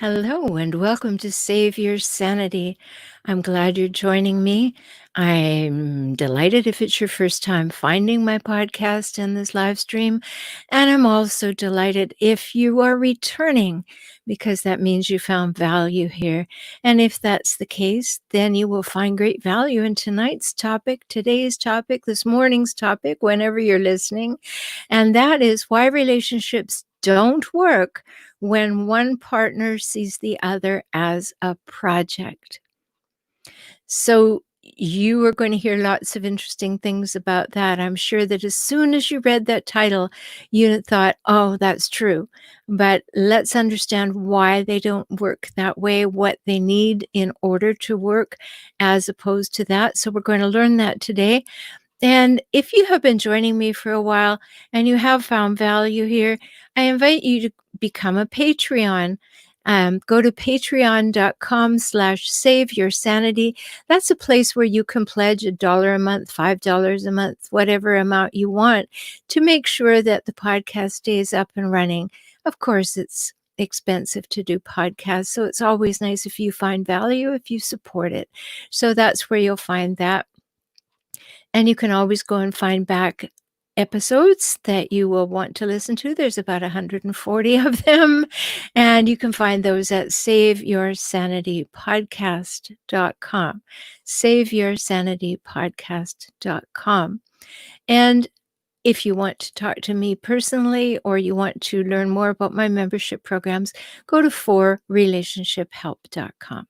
Hello and welcome to Save Your Sanity. I'm glad you're joining me. I'm delighted if it's your first time finding my podcast and this live stream. And I'm also delighted if you are returning because that means you found value here. And if that's the case, then you will find great value in tonight's topic, today's topic, this morning's topic, whenever you're listening. And that is why relationships don't work when one partner sees the other as a project. So you are going to hear lots of interesting things about that. I'm sure that as soon as you read that title, you thought, oh, that's true. But let's understand why they don't work that way, what they need in order to work as opposed to that. So we're going to learn that today. And if you have been joining me for a while and you have found value here, I invite you to become a Patreon. Go to patreon.com/saveyoursanity. That's a place where you can pledge $1 a month, $5 a month, whatever amount you want to make sure that the podcast stays up and running. Of course, it's expensive to do podcasts, so it's always nice if you find value, if you support it. So that's where you'll find that. And you can always go and find back episodes that you will want to listen to. There's about 140 of them. And you can find those at saveyoursanitypodcast.com. Saveyoursanitypodcast.com. And if you want to talk to me personally or you want to learn more about my membership programs, go to forrelationshiphelp.com.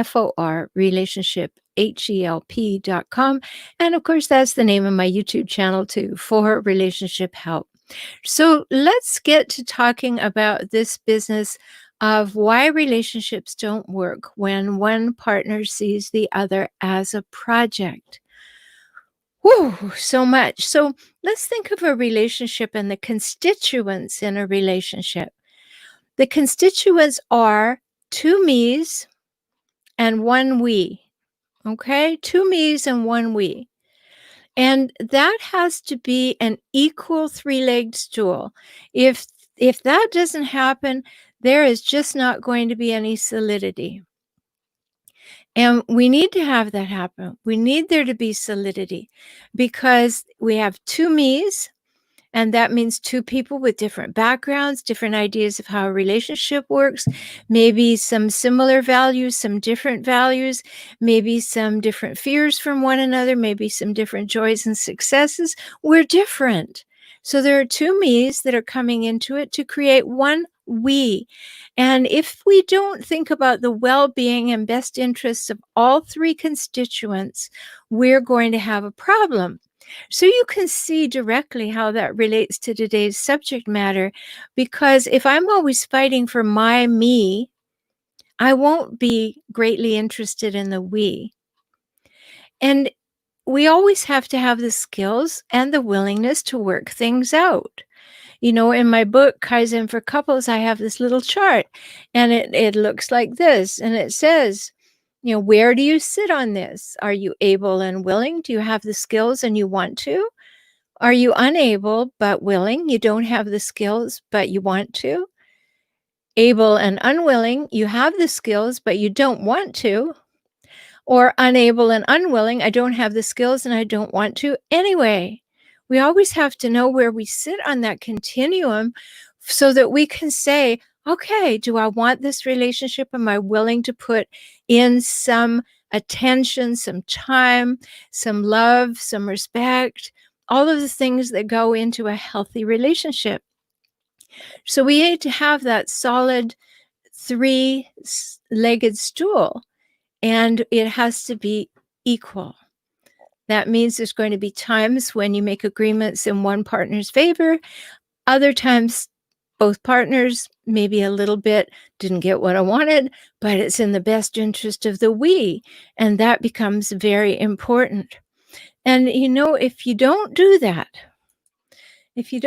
FOR relationship HELP.com. And of course, that's the name of my YouTube channel too, For Relationship Help. So let's get to talking about this business of why relationships don't work when one partner sees the other as a project. Whew, so much. So let's think of a relationship and the constituents in a relationship. The constituents are two me's and one we. Okay, two me's and one we. And that has to be an equal three-legged stool. If that doesn't happen, there is just not going to be any solidity. And we need to have that happen. We need there to be solidity because we have two me's. And that means two people with different backgrounds, different ideas of how a relationship works, maybe some similar values, some different values, maybe some different fears from one another, maybe some different joys and successes. We're different. So there are two me's that are coming into it to create one we. And if we don't think about the well-being and best interests of all three constituents, we're going to have a problem. So you can see directly how that relates to today's subject matter, because if I'm always fighting for my me, I won't be greatly interested in the we. And we always have to have the skills and the willingness to work things out. You know, in my book, Kaizen for Couples, I have this little chart and it looks like this. And it says, you know, where do you sit on this? Are you able and willing? Do you have the skills and you want to? Are you unable but willing? You don't have the skills, but you want to. Able and unwilling, you have the skills, but you don't want to. Or unable and unwilling, I don't have the skills and I don't want to anyway. We always have to know where we sit on that continuum so that we can say, okay, do I want this relationship? Am I willing to put in some attention, some time, some love, some respect, all of the things that go into a healthy relationship? So we need to have that solid three-legged stool, and it has to be equal. That means there's going to be times when you make agreements in one partner's favor. Other times, both partners maybe a little bit didn't get what I wanted, but it's in the best interest of the we. And that becomes very important. And, you know, if you don't do that, if you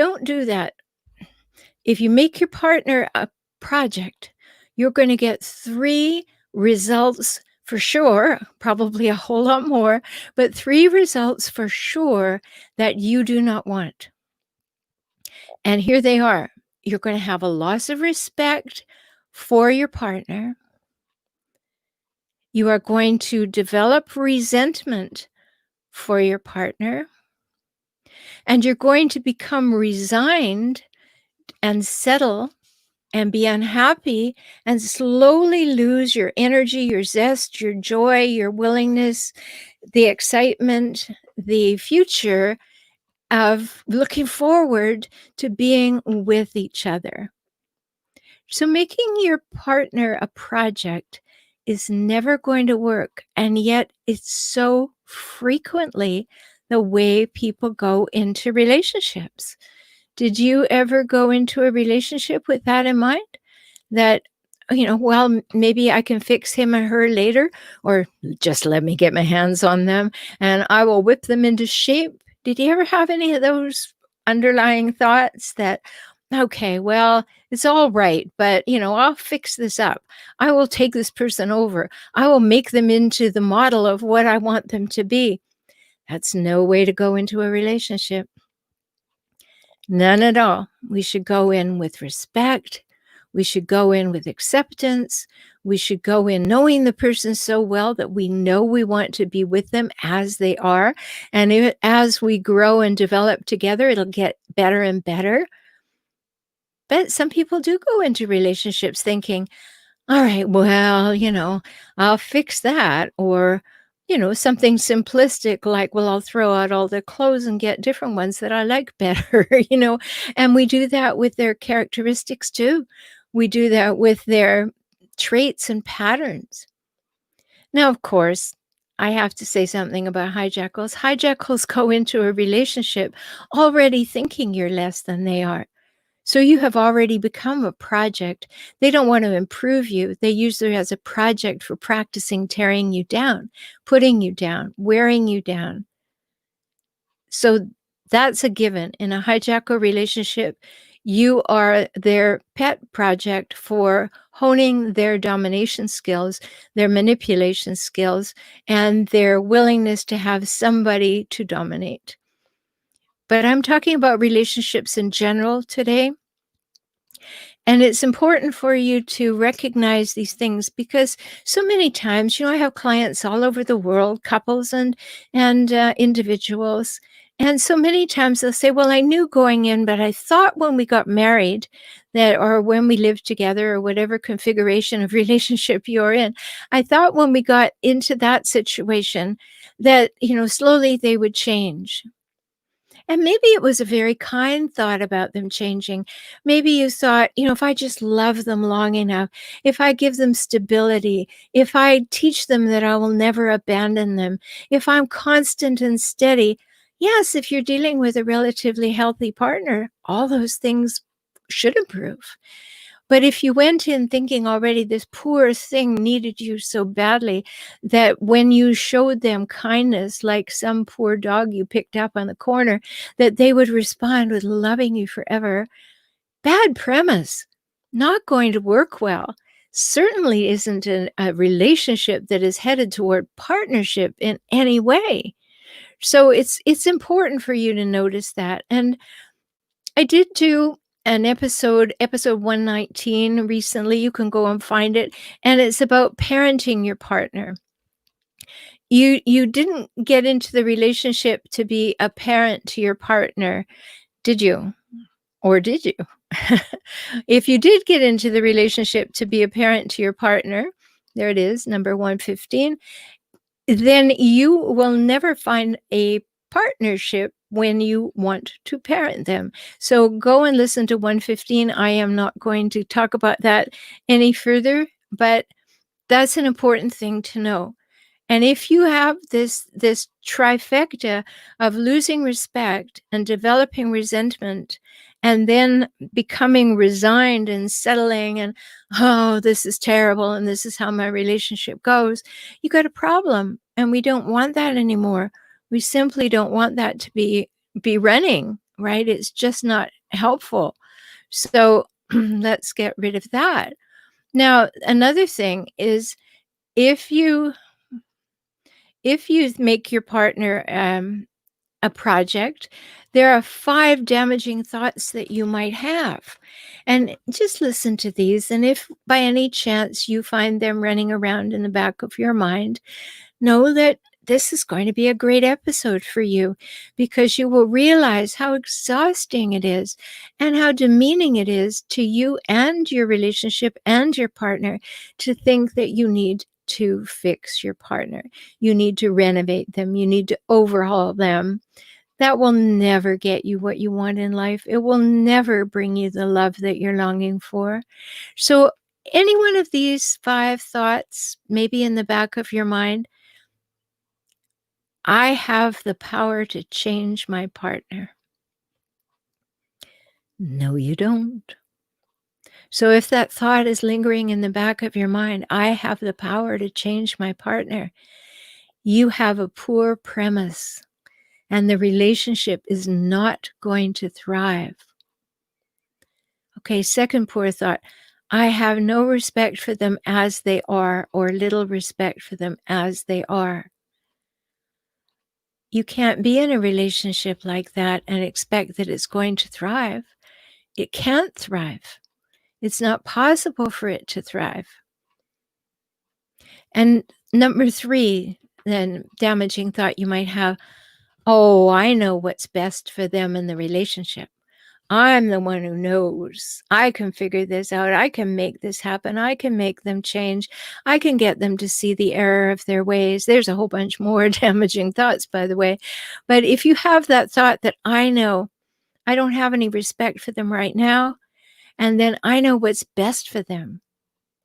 make your partner a project, you're going to get three results for sure, probably a whole lot more, but three results for sure that you do not want. And here they are. You're going to have a loss of respect for your partner. You are going to develop resentment for your partner, and you're going to become resigned and settle and be unhappy and slowly lose your energy, your zest, your joy, your willingness, the excitement, the future of looking forward to being with each other. So making your partner a project is never going to work. And yet it's so frequently the way people go into relationships. Did you ever go into a relationship with that in mind? That, well, maybe I can fix him or her later, or just let me get my hands on them and I will whip them into shape. Did you ever have any of those underlying thoughts that, okay, well, it's all right, but, I'll fix this up. I will take this person over. I will make them into the model of what I want them to be. That's no way to go into a relationship. None at all. We should go in with respect. We should go in with acceptance. We should go in knowing the person so well that we know we want to be with them as they are. And as we grow and develop together, it'll get better and better. But some people do go into relationships thinking, all right, well, I'll fix that. Or, something simplistic like, well, I'll throw out all the clothes and get different ones that I like better, And we do that with their characteristics too. We do that with their traits and patterns. Now, of course, I have to say something about hijackals. Hijackals go into a relationship already thinking you're less than they are. So you have already become a project. They don't want to improve you. They use it as a project for practicing tearing you down, putting you down, wearing you down. So that's a given. In a hijackal relationship, you are their pet project for honing their domination skills, their manipulation skills, and their willingness to have somebody to dominate. But I'm talking about relationships in general today. And it's important for you to recognize these things because so many times, I have clients all over the world, couples and individuals, and so many times they'll say, "Well, I knew going in, but I thought when we got married that, or when we lived together, or whatever configuration of relationship you're in, I thought when we got into that situation that slowly they would change." And maybe it was a very kind thought about them changing. Maybe you thought, if I just love them long enough, if I give them stability, if I teach them that I will never abandon them, if I'm constant and steady, yes, if you're dealing with a relatively healthy partner, all those things should improve. But if you went in thinking already this poor thing needed you so badly that when you showed them kindness, like some poor dog you picked up on the corner, that they would respond with loving you forever, bad premise, not going to work well. Certainly isn't a relationship that is headed toward partnership in any way. So it's important for you to notice that. And I did do an episode 119 recently. You can go and find it, and it's about parenting your partner. You didn't get into the relationship to be a parent to your partner, did you? Or did you? If you did get into the relationship to be a parent to your partner, there it is, number 115, then you will never find a partnership when you want to parent them. So go and listen to 115. I am not going to talk about that any further, but that's an important thing to know. And if you have this trifecta of losing respect and developing resentment and then becoming resigned and settling and, oh, this is terrible and this is how my relationship goes, you got a problem. And we don't want that anymore. We simply don't want that to be running, right? It's just not helpful. So let's get rid of that. Now, another thing is if you make your partner a project, there are 5 damaging thoughts that you might have. And just listen to these. And if by any chance you find them running around in the back of your mind, know that this is going to be a great episode for you, because you will realize how exhausting it is and how demeaning it is to you and your relationship and your partner to think that you need to fix your partner. You need to renovate them. You need to overhaul them. That will never get you what you want in life. It will never bring you the love that you're longing for. So, any one of these 5 thoughts, maybe in the back of your mind, I have the power to change my partner. No, you don't. So if that thought is lingering in the back of your mind, I have the power to change my partner, you have a poor premise, and the relationship is not going to thrive. Okay, second poor thought. I have no respect for them as they are, or little respect for them as they are. You can't be in a relationship like that and expect that it's going to thrive. It can't thrive. It's not possible for it to thrive. And number 3, then damaging thought you might have, oh, I know what's best for them in the relationship. I'm the one who knows. I can figure this out. I can make this happen. I can make them change. I can get them to see the error of their ways. There's a whole bunch more damaging thoughts, by the way. But if you have that thought that I know, I don't have any respect for them right now, and then I know what's best for them.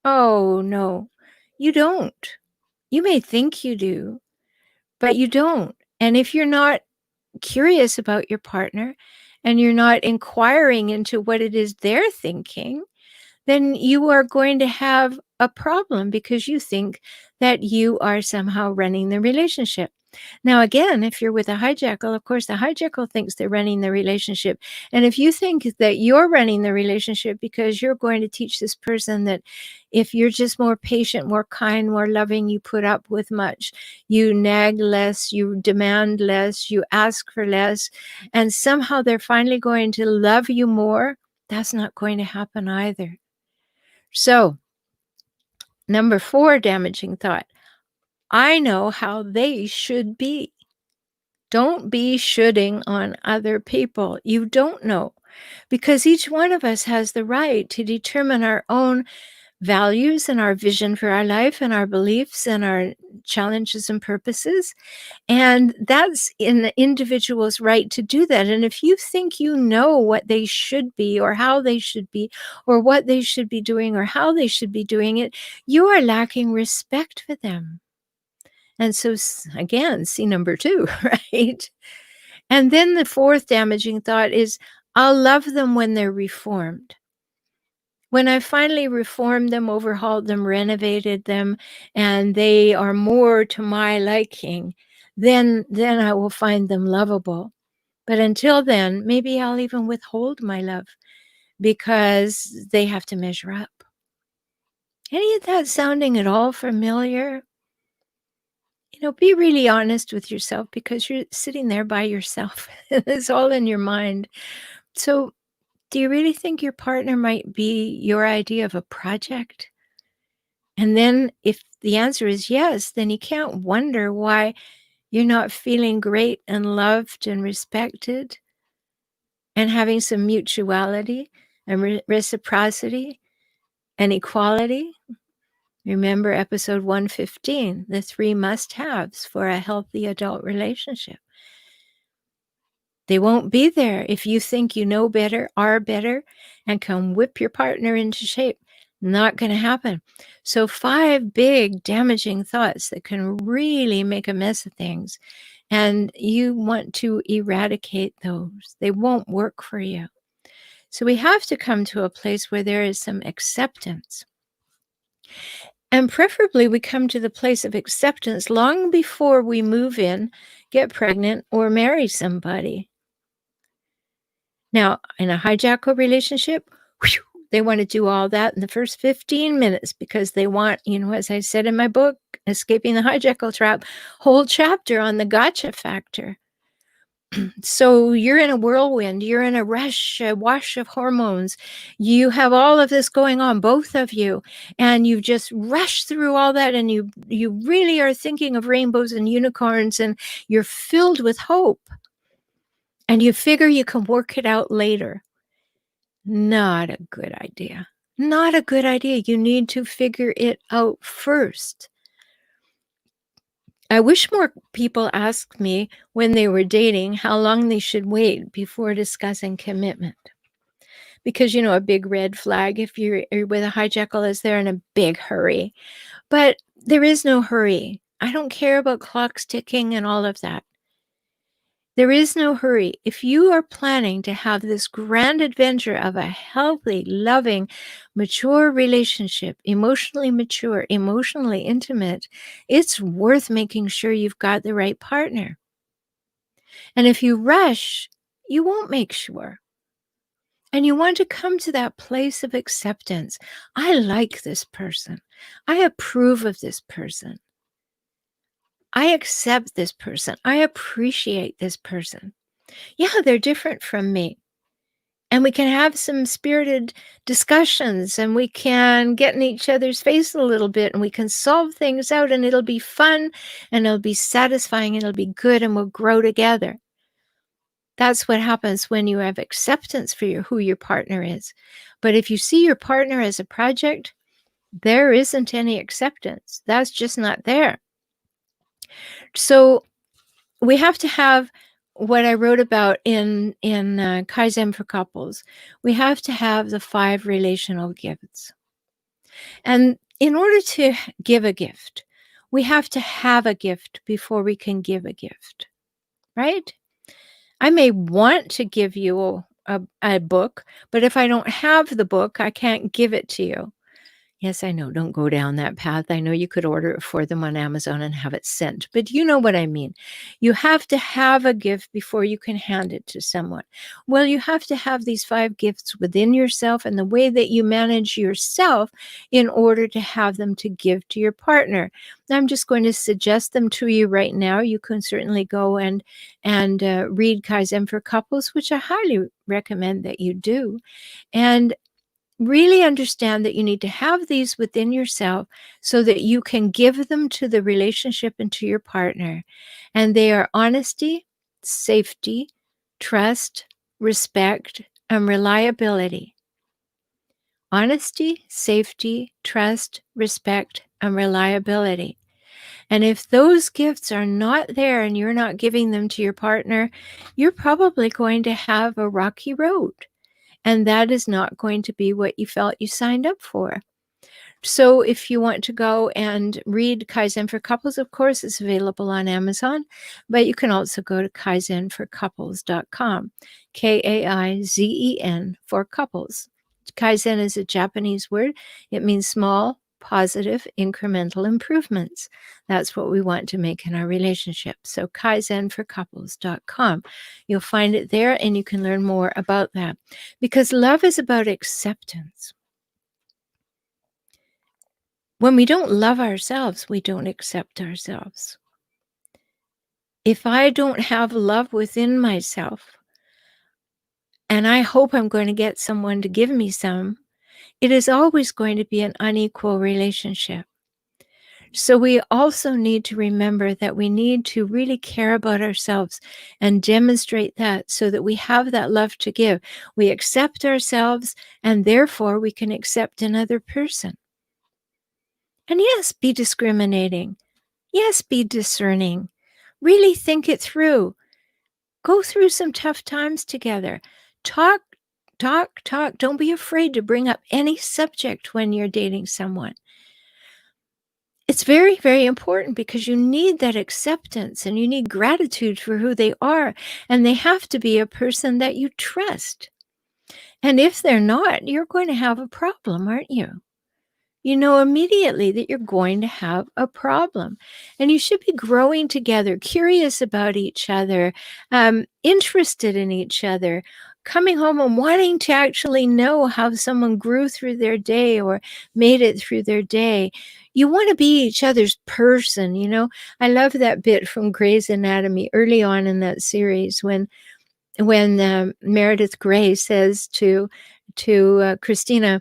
Oh, no, you don't. You may think you do, but you don't. And if you're not curious about your partner and you're not inquiring into what it is they're thinking, then you are going to have a problem because you think that you are somehow running the relationship. Now, again, if you're with a hijackal, of course, the hijackal thinks they're running the relationship. And if you think that you're running the relationship because you're going to teach this person that if you're just more patient, more kind, more loving, you put up with much, you nag less, you demand less, you ask for less, and somehow they're finally going to love you more, that's not going to happen either. So, number 4 damaging thought. I know how they should be. Don't be shoulding on other people. You don't know, because each one of us has the right to determine our own values and our vision for our life and our beliefs and our challenges and purposes. And that's in the individual's right to do that. And if you think you know what they should be or how they should be or what they should be doing or how they should be doing it, you are lacking respect for them. And so, again, see number 2, right? And then the 4th damaging thought is, I'll love them when they're reformed. When I finally reformed them, overhauled them, renovated them, and they are more to my liking, then I will find them lovable. But until then, maybe I'll even withhold my love because they have to measure up. Any of that sounding at all familiar? Be really honest with yourself, because you're sitting there by yourself. It's all in your mind. So, do you really think your partner might be your idea of a project? And then if the answer is yes, then you can't wonder why you're not feeling great and loved and respected and having some mutuality and reciprocity and equality. Remember episode 115, the 3 must-haves for a healthy adult relationship. They won't be there if you think you know better, are better, and can whip your partner into shape. Not going to happen. So 5 big damaging thoughts that can really make a mess of things. And you want to eradicate those. They won't work for you. So we have to come to a place where there is some acceptance. And preferably we come to the place of acceptance long before we move in, get pregnant, or marry somebody. Now, in a hijackal relationship, they want to do all that in the first 15 minutes because they want, as I said in my book, Escaping the Hijackal Trap, whole chapter on the gotcha factor. So you're in a whirlwind, you're in a rush, a wash of hormones. You have all of this going on, both of you, and you've just rushed through all that, and you really are thinking of rainbows and unicorns, and you're filled with hope, and you figure you can work it out later. Not a good idea. Not a good idea. You need to figure it out first. I wish more people asked me when they were dating how long they should wait before discussing commitment. Because, a big red flag if you're with a hijackal is they're in a big hurry. But there is no hurry. I don't care about clocks ticking and all of that. There is no hurry. If you are planning to have this grand adventure of a healthy, loving, mature relationship, emotionally mature, emotionally intimate, it's worth making sure you've got the right partner. And if you rush, you won't make sure. And you want to come to that place of acceptance. I like this person. I approve of this person. I accept this person. I appreciate this person. Yeah, they're different from me. And we can have some spirited discussions, and we can get in each other's face a little bit, and we can solve things out, and it'll be fun, and it'll be satisfying, and it'll be good, and we'll grow together. That's what happens when you have acceptance for who your partner is. But if you see your partner as a project, there isn't any acceptance. That's just not there. So we have to have what I wrote about in Kaizen for Couples. We have to have the 5 relational gifts. And in order to give a gift, we have to have a gift before we can give a gift, right? I may want to give you a book, but if I don't have the book, I can't give it to you. Yes, I know. Don't go down that path. I know you could order it for them on Amazon and have it sent, but you know what I mean. You have to have a gift before you can hand it to someone. Well, you have to have these 5 gifts within yourself and the way that you manage yourself in order to have them to give to your partner. I'm just going to suggest them to you right now. You can certainly go and read Kaizen for Couples, which I highly recommend that you do. And really understand that you need to have these within yourself so that you can give them to the relationship and to your partner. And they are honesty, safety, trust, respect, and reliability. Honesty, safety, trust, respect, and reliability. And if those gifts are not there and you're not giving them to your partner, you're probably going to have a rocky road. And that is not going to be what you felt you signed up for. So if you want to go and read Kaizen for Couples, of course, it's available on Amazon, but you can also go to kaizenforcouples.com, Kaizen for couples. Kaizen is a Japanese word. It means small, positive, incremental improvements. That's what we want to make in our relationship. So kaizenforcouples.com. You'll find it there and you can learn more about that because love is about acceptance. When we don't love ourselves, we don't accept ourselves. If I don't have love within myself, and I hope I'm going to get someone to give me some, it is always going to be an unequal relationship. So we also need to remember that we need to really care about ourselves and demonstrate that so that we have that love to give. We accept ourselves and therefore we can accept another person. And yes, be discriminating. Yes, be discerning. Really think it through. Go through some tough times together. Talk. Don't be afraid to bring up any subject when you're dating someone. It's very, very important because you need that acceptance and you need gratitude for who they are. And they have to be a person that you trust. And if they're not, you're going to have a problem, aren't you? You know immediately that you're going to have a problem. And you should be growing together, curious about each other, interested in each other, coming home and wanting to actually know how someone grew through their day or made it through their day. You want to be each other's person, you know? I love that bit from Grey's Anatomy early on in that series when Meredith Grey says to Christina,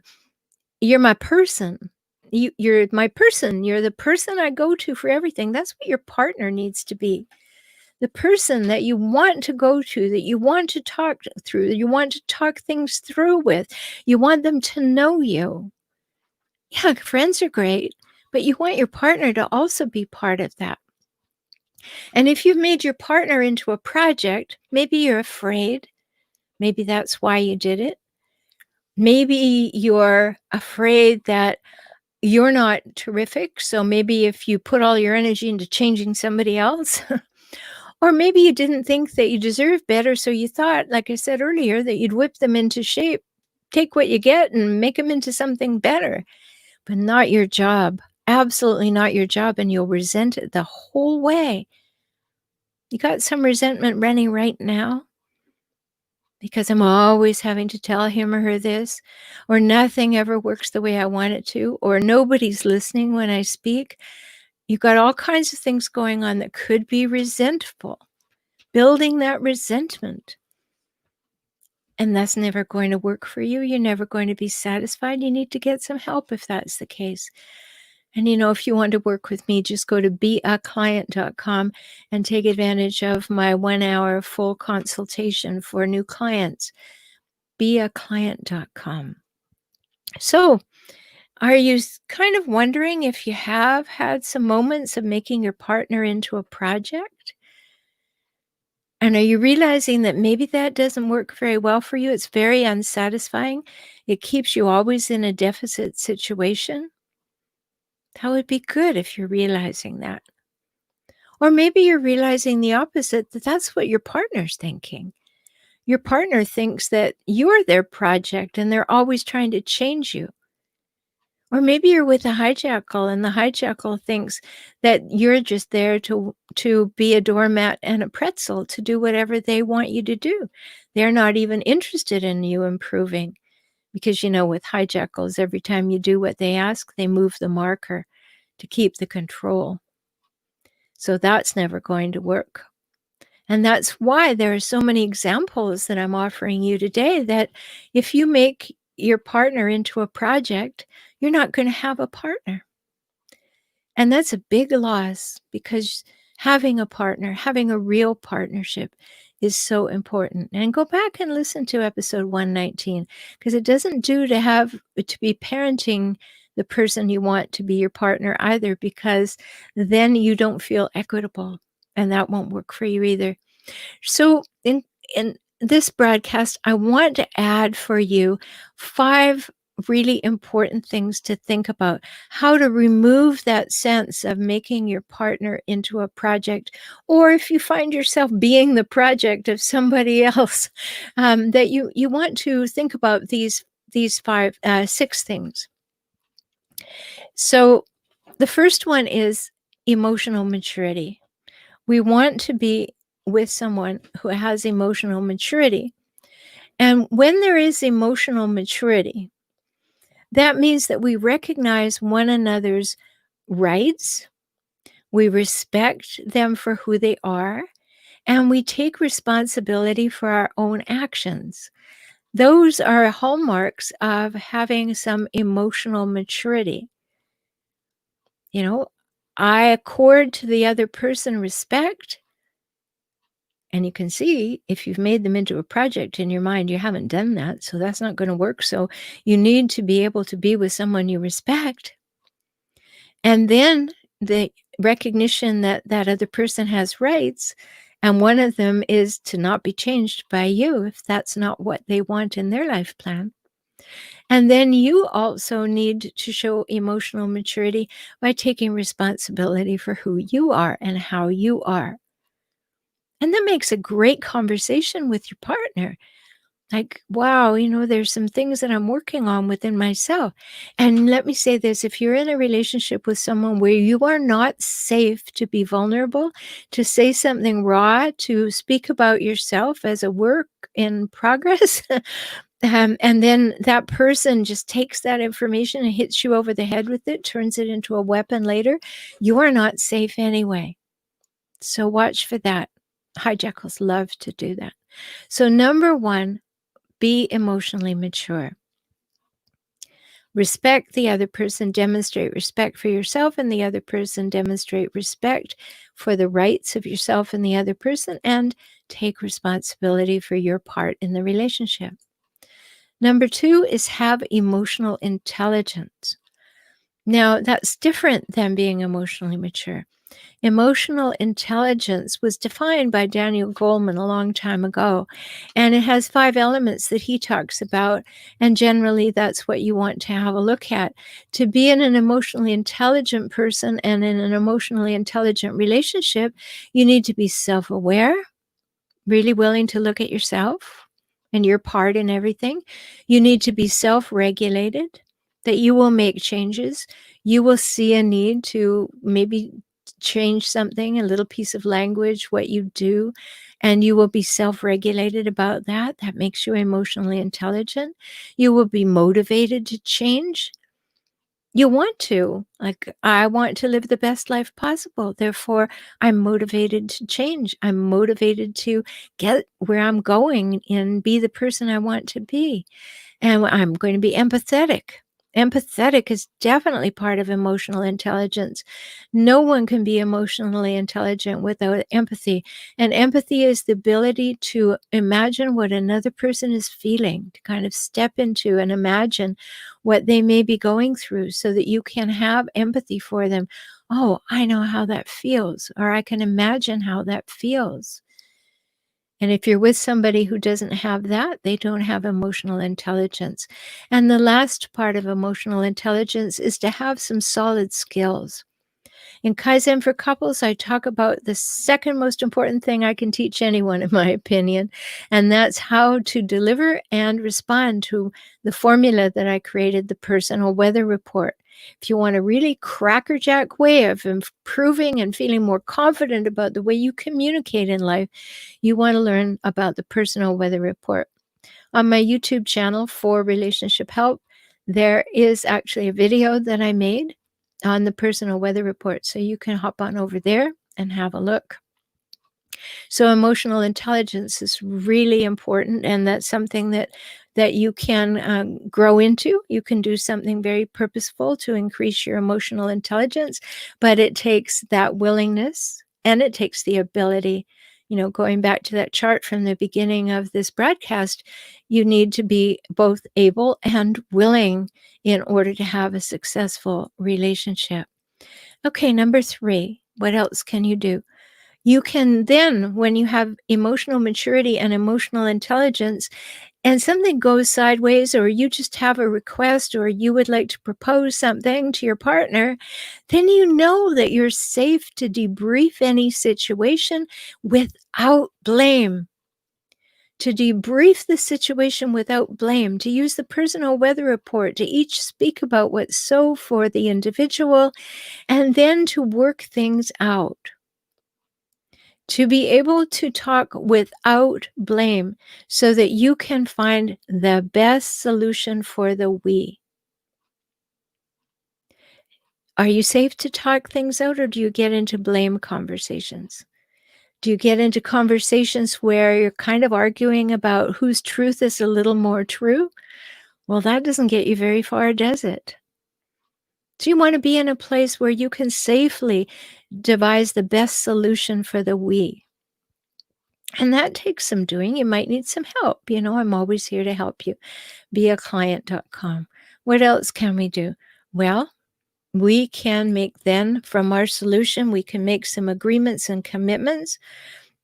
"You're my person. You're my person. You're the person I go to for everything." That's what your partner needs to be. The person that you want to go to, that you want to talk through, that you want to talk things through with. You want them to know you. Yeah, friends are great, but you want your partner to also be part of that. And if you've made your partner into a project, maybe you're afraid. Maybe that's why you did it. Maybe you're afraid that you're not terrific. So maybe if you put all your energy into changing somebody else, or maybe you didn't think that you deserved better. So you thought, like I said earlier, that you'd whip them into shape, take what you get and make them into something better, but not your job. Absolutely not your job. And you'll resent it the whole way. You got some resentment running right now because I'm always having to tell him or her this, or nothing ever works the way I want it to, or nobody's listening when I speak. You've got all kinds of things going on that could be resentful, building that resentment. And that's never going to work for you. You're never going to be satisfied. You need to get some help if that's the case. And, you know, if you want to work with me, just go to beaclient.com and take advantage of my 1-hour full consultation for new clients. Beaclient.com. So, are you kind of wondering if you have had some moments of making your partner into a project? And are you realizing that maybe that doesn't work very well for you? It's very unsatisfying. It keeps you always in a deficit situation. That would be good if you're realizing that. Or maybe you're realizing the opposite, that that's what your partner's thinking. Your partner thinks that you're their project and they're always trying to change you. Or maybe you're with a hijackal and the hijackal thinks that you're just there to be a doormat and a pretzel to do whatever they want you to do. They're not even interested in you improving because, you know, with hijackals, every time you do what they ask, they move the marker to keep the control. So that's never going to work. And that's why there are so many examples that I'm offering you today that if you make your partner into a project, you're not going to have a partner. And that's a big loss because having a partner, having a real partnership is so important. And go back and listen to episode 119 because it doesn't do to be parenting the person you want to be your partner either, because then you don't feel equitable and that won't work for you either. So in this broadcast, I want to add for you 5 really important things to think about, how to remove that sense of making your partner into a project, or if you find yourself being the project of somebody else, that you want to think about these 6 things. So the first one is emotional maturity. We want to be with someone who has emotional maturity. And when there is emotional maturity, that means that we recognize one another's rights, we respect them for who they are, and we take responsibility for our own actions. Those are hallmarks of having some emotional maturity. You know, I accord to the other person respect. And you can see if you've made them into a project in your mind, you haven't done that. So that's not going to work. So you need to be able to be with someone you respect. And then the recognition that that other person has rights. And one of them is to not be changed by you if that's not what they want in their life plan. And then you also need to show emotional maturity by taking responsibility for who you are and how you are. And that makes a great conversation with your partner. Like, wow, you know, there's some things that I'm working on within myself. And let me say this, if you're in a relationship with someone where you are not safe to be vulnerable, to say something raw, to speak about yourself as a work in progress. And then that person just takes that information and hits you over the head with it, turns it into a weapon later. You are not safe anyway. So watch for that. Hijackals love to do that. So number one, be emotionally mature. Respect the other person, demonstrate respect for yourself and the other person, demonstrate respect for the rights of yourself and the other person, and take responsibility for your part in the relationship. Number two is have emotional intelligence. Now, that's different than being emotionally mature. Emotional intelligence was defined by Daniel Goleman a long time ago, and it has 5 elements that he talks about, and generally that's what you want to have a look at. To be in an emotionally intelligent person and in an emotionally intelligent relationship, you need to be self-aware, really willing to look at yourself and your part in everything. You need to be self-regulated, that you will make changes. You will see a need to maybe change something, a little piece of language, what you do, and you will be self-regulated about that. That makes you emotionally intelligent. You will be motivated to change. You want to, like, I want to live the best life possible. Therefore, I'm motivated to change. I'm motivated to get where I'm going and be the person I want to be. And I'm going to be empathetic. Empathetic is definitely part of emotional intelligence. No one can be emotionally intelligent without empathy. And empathy is the ability to imagine what another person is feeling, to kind of step into and imagine what they may be going through so that you can have empathy for them. Oh, I know how that feels, or I can imagine how that feels. And if you're with somebody who doesn't have that, they don't have emotional intelligence. And the last part of emotional intelligence is to have some solid skills. In Kaizen for Couples, I talk about the second most important thing I can teach anyone, in my opinion, and that's how to deliver and respond to the formula that I created, the personal weather report. If you want a really crackerjack way of improving and feeling more confident about the way you communicate in life, you want to learn about the personal weather report. On my YouTube channel for relationship help, there is actually a video that I made on the personal weather report. So you can hop on over there and have a look. So emotional intelligence is really important, and that's something that you can grow into. You can do something very purposeful to increase your emotional intelligence, but it takes that willingness and it takes the ability. Going back to that chart from the beginning of this broadcast, you need to be both able and willing in order to have a successful relationship. Okay, number 3, what else can you do? You can then, when you have emotional maturity and emotional intelligence, and something goes sideways, or you just have a request, or you would like to propose something to your partner, then you know that you're safe to debrief any situation without blame. To debrief the situation without blame, to use the personal weather report, to each speak about what's so for the individual, and then to work things out. To be able to talk without blame so that you can find the best solution for the we. Are you safe to talk things out, or do you get into blame conversations? Do you get into conversations where you're kind of arguing about whose truth is a little more true? Well, that doesn't get you very far, does it? Do you want to be in a place where you can safely devise the best solution for the we? And that takes some doing. You might need some help. I'm always here to help you. Beaclient.com. What else can we do? Well, we can make then from our solution, we can make some agreements and commitments.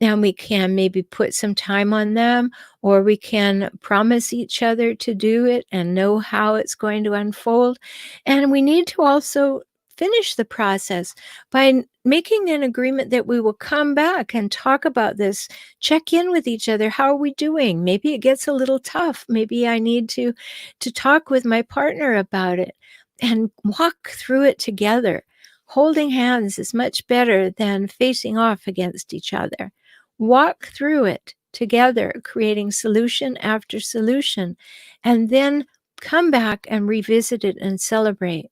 And we can maybe put some time on them, or we can promise each other to do it and know how it's going to unfold. And we need to also finish the process by making an agreement that we will come back and talk about this, check in with each other. How are we doing? Maybe it gets a little tough. Maybe I need to talk with my partner about it and walk through it together. Holding hands is much better than facing off against each other. Walk through it together, creating solution after solution, and then come back and revisit it and celebrate.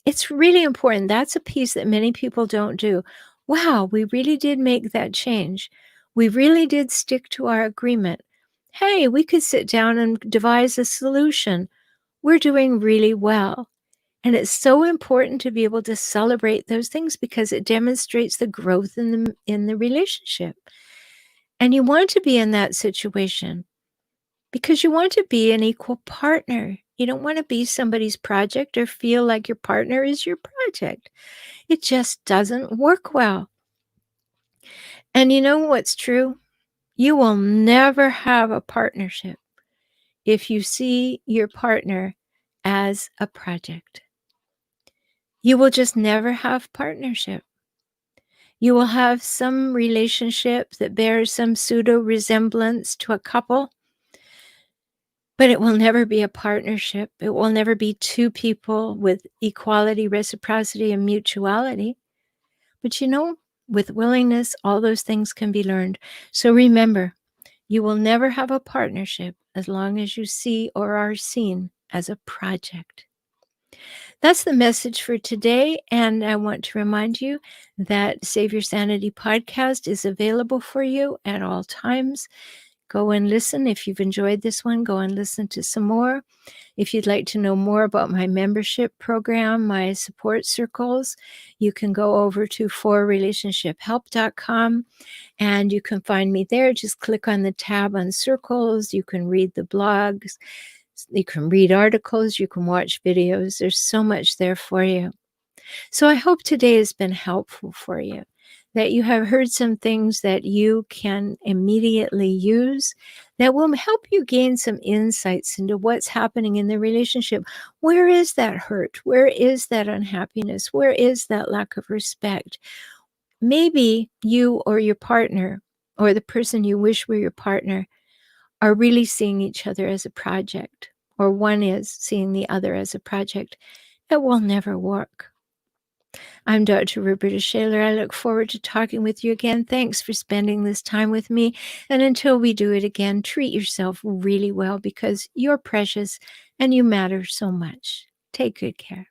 It's really important. That's a piece that many people don't do. Wow, we really did make that change. We really did stick to our agreement. Hey, we could sit down and devise a solution. We're doing really well. And it's so important to be able to celebrate those things because it demonstrates the growth in the relationship. And you want to be in that situation because you want to be an equal partner. You don't want to be somebody's project or feel like your partner is your project. It just doesn't work well. And you know what's true? You will never have a partnership if you see your partner as a project. You will just never have partnership. You will have some relationship that bears some pseudo resemblance to a couple, but it will never be a partnership. It will never be two people with equality, reciprocity, and mutuality. But with willingness, all those things can be learned. So remember, you will never have a partnership as long as you see or are seen as a project. That's the message for today. And I want to remind you that Save Your Sanity podcast is available for you at all times. Go and listen. If you've enjoyed this one, go and listen to some more. If you'd like to know more about my membership program, my support circles, you can go over to forrelationshiphelp.com and you can find me there. Just click on the tab on circles. You can read the blogs. You can read articles. You can watch videos. There's so much there for you. So I hope today has been helpful for you, that you have heard some things that you can immediately use that will help you gain some insights into what's happening in the relationship. Where is that hurt? Where is that unhappiness? Where is that lack of respect? Maybe you or your partner or the person you wish were your partner are really seeing each other as a project, or one is seeing the other as a project. It will never work. I'm Dr. Rhoberta Shaler. I look forward to talking with you again. Thanks for spending this time with me. And until we do it again, treat yourself really well because you're precious and you matter so much. Take good care.